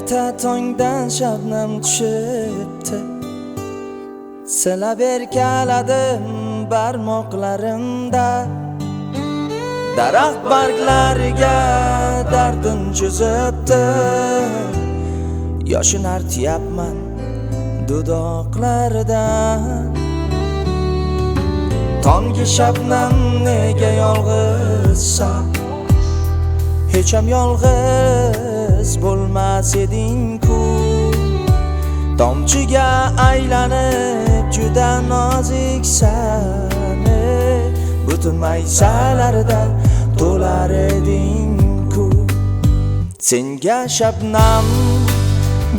erta tongdan shabnam tushibdi. Silab erkaladim barmoqlarimda, daraxt barglariga dardim cho'zibdi. Yoshini artyapman dudoqlaridan. Tonggi shabnam nega yolg'izsan? Hech ham yolg'iz bo'lmas eding-ku. Tomchiga aylanib juda noziksan, butun maysalarida to'lar eding-ku. Senga shabnam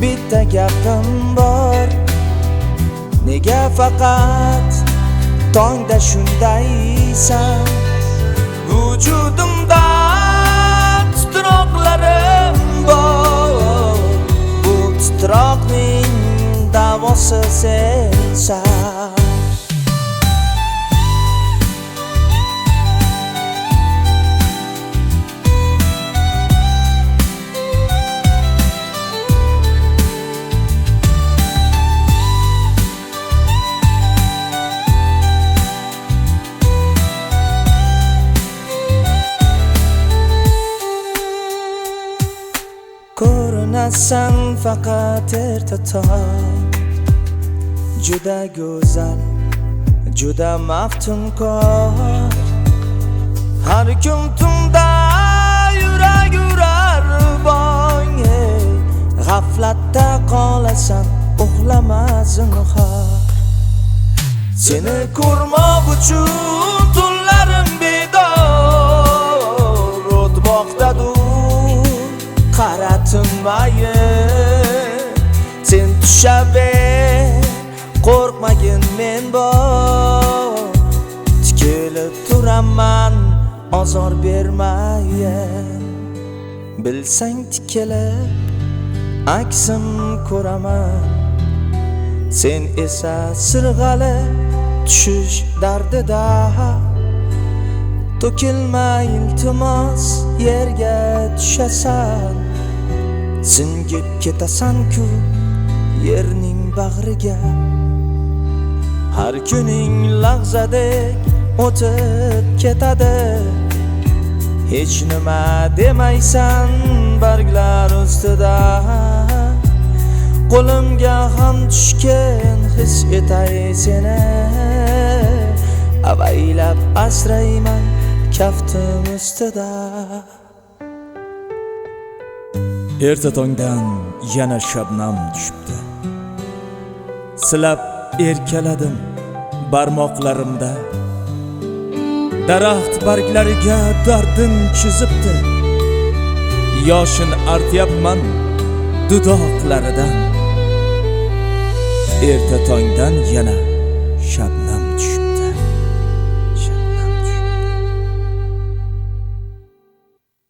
bitta gapim bor, nega faqat tongda shundaysan? Vujudimda titroqlarim bor, bu titroqning davosi sensan. Ko'rinasan faqat erta tong, juda go'zal, juda maftunkor. Har kun tunda yurag urar bong, g'aflatda qolasan, uxlama zinhor. Seni ko'rmoq uchun tunlarim bedor, o'tmoqdadur qara tinmayin. Sen tushaver, qo'rqmagin men bor, tikilib turaman ozor bermayin. Bilsang tikilib aksim ko'raman, sen esa sirg'alib tushish dardida. To'kilma iltimos yerga tushasan, singib ketasan-ku yerning bag'riga. Har kuning lahzadek o'tib ketadi, hech nima demaysan barglar ustida. Qo'limga ham tushgan his etay seni, avaylab asrayman kaftim ustida. Erta tongdan yana shabnam tushibdi. Silab erkaladim barmoqlarimda, daraxt barglariga dardim chizibdi. Yoshin artyapman dudoqlaridan. Erta tongdan yana shabnam